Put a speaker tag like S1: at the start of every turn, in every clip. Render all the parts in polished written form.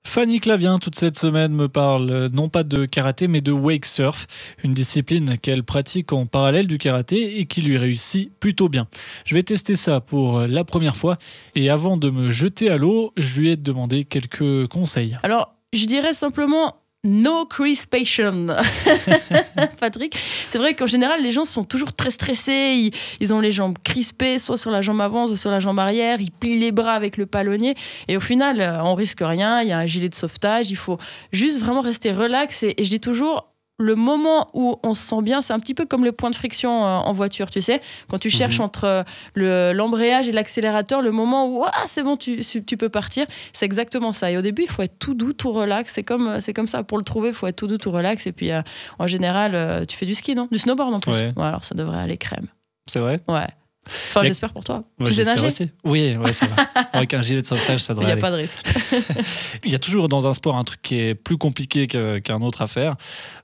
S1: Fanny Clavien, toute cette semaine, me parle non pas de karaté, mais de wake surf, une discipline qu'elle pratique en parallèle du karaté et qui lui réussit plutôt bien. Je vais tester ça pour la première fois et avant de me jeter à l'eau, je lui ai demandé quelques conseils.
S2: Alors, je dirais simplement no crispation. Patrick, c'est vrai qu'en général, les gens sont toujours très stressés, ils ont les jambes crispées, soit sur la jambe avant, soit sur la jambe arrière, ils plient les bras avec le palonnier et au final, on risque rien, il y a un gilet de sauvetage, il faut juste vraiment rester relax et je dis toujours, le moment où on se sent bien, c'est un petit peu comme le point de friction en voiture, tu sais, quand tu cherches entre l'embrayage et l'accélérateur, le moment où c'est bon, tu peux partir, c'est exactement ça. Et au début, il faut être tout doux, tout relax, c'est comme ça. Pour le trouver, il faut être tout doux, tout relax. Et puis, en général, tu fais du ski, non? Du snowboard en plus.
S1: Ouais.
S2: Ouais, alors ça devrait aller crème.
S1: C'est vrai?
S2: Ouais. Enfin, j'espère pour toi.
S1: Ouais,
S2: tu sais nager
S1: aussi. Oui, ça va. Avec un gilet de sauvetage, ça devrait aller.
S2: Il n'y a pas de risque.
S1: Il y a toujours dans un sport un truc qui est plus compliqué qu'un autre à faire.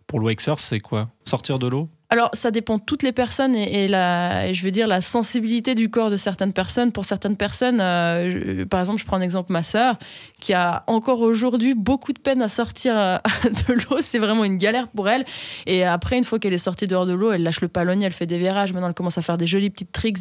S1: Pour le wake surf, c'est quoi? Sortir de l'eau?
S2: Alors, ça dépend de toutes les personnes et je veux dire la sensibilité du corps de certaines personnes. Pour certaines personnes, par exemple, je prends un exemple, ma sœur, qui a encore aujourd'hui beaucoup de peine à sortir de l'eau. C'est vraiment une galère pour elle. Et après, une fois qu'elle est sortie dehors de l'eau, elle lâche le palonnier, elle fait des virages. Maintenant, elle commence à faire des jolis petits tricks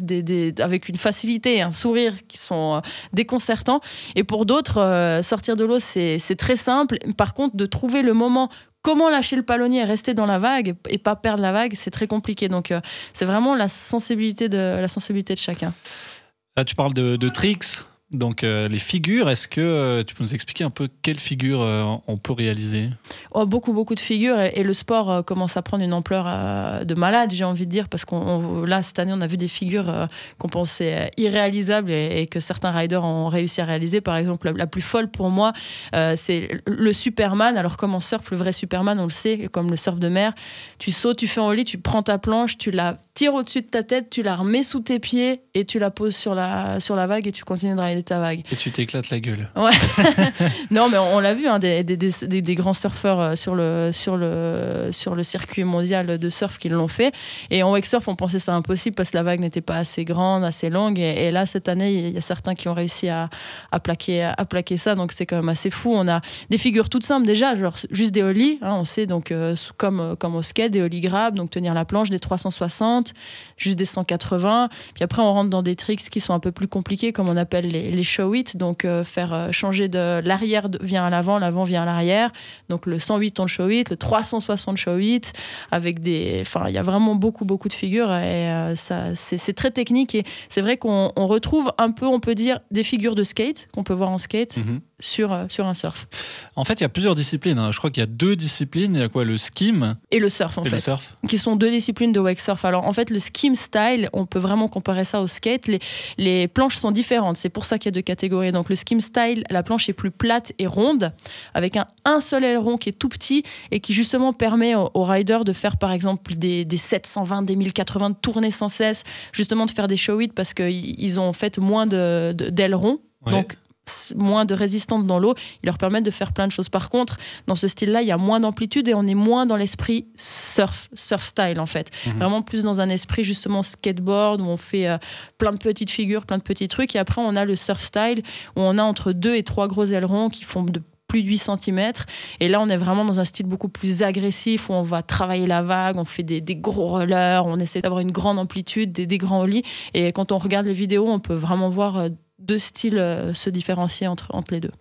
S2: avec une facilité et un sourire qui sont déconcertants. Et pour d'autres, sortir de l'eau, c'est très simple. Par contre, de trouver le moment comment lâcher le palonnier et rester dans la vague et pas perdre la vague, c'est très compliqué. Donc, c'est vraiment la sensibilité de chacun.
S1: Là, tu parles de tricks, donc les figures. Est-ce que tu peux nous expliquer un peu quelles figures on peut réaliser?
S2: Beaucoup de figures et le sport commence à prendre une ampleur de malade, j'ai envie de dire, parce là, cette année, on a vu des figures qu'on pensait irréalisables et que certains riders ont réussi à réaliser. Par exemple, la plus folle pour moi, c'est le Superman. Alors, comme en surf, le vrai Superman, on le sait, comme le surf de mer, tu sautes, tu fais en lit, tu prends ta planche, tu la tires au-dessus de ta tête, tu la remets sous tes pieds et tu la poses sur la vague et tu continues de rider ta vague.
S1: Et tu t'éclates la gueule.
S2: Ouais. Non, mais on l'a vu, hein, des grands surfeurs sur le circuit mondial de surf qui l'ont fait. Et en wake surf, on pensait ça impossible parce que la vague n'était pas assez grande, assez longue. Et là, cette année, il y a certains qui ont réussi à plaquer ça. Donc, c'est quand même assez fou. On a des figures toutes simples déjà, genre juste des ollies. Hein, on sait, donc, comme au skate, des ollies grab, donc tenir la planche, des 360, juste des 180. Puis après, on rentre dans des tricks qui sont un peu plus compliqués, comme on appelle les show-it. Donc, faire changer de l'arrière vient à l'avant vient à l'arrière. Donc, le 108 en show-it, le 360 show-it, avec il y a vraiment beaucoup de figures et c'est très technique et c'est vrai qu'on retrouve un peu, on peut dire, des figures de skate qu'on peut voir en skate sur un surf.
S1: En fait, il y a plusieurs disciplines. Hein. Je crois qu'il y a deux disciplines. Il y a quoi? Le skim
S2: et le surf,
S1: le surf,
S2: qui sont deux disciplines de wake surf. Alors, en fait, le skim style, on peut vraiment comparer ça au skate. Les planches sont différentes. C'est pour ça qu'il y a deux catégories. Donc, le skim style, la planche est plus plate et ronde, avec un seul aileron qui est tout petit et qui justement permet aux riders de faire par exemple des 720, des 1080 de tourner sans cesse, justement de faire des show-it parce qu'ils ont en fait moins d'ailerons, donc moins de résistance dans l'eau, ils leur permettent de faire plein de choses. Par contre, dans ce style-là, il y a moins d'amplitude et on est moins dans l'esprit surf style en fait. Vraiment plus dans un esprit justement skateboard où on fait plein de petites figures, plein de petits trucs et après on a le surf style où on a entre 2 et 3 gros ailerons qui font de plus de 8 cm. Et là, on est vraiment dans un style beaucoup plus agressif où on va travailler la vague, on fait des gros rollers, on essaie d'avoir une grande amplitude, des grands ollies. Et quand on regarde les vidéos, on peut vraiment voir deux styles se différencier entre les deux.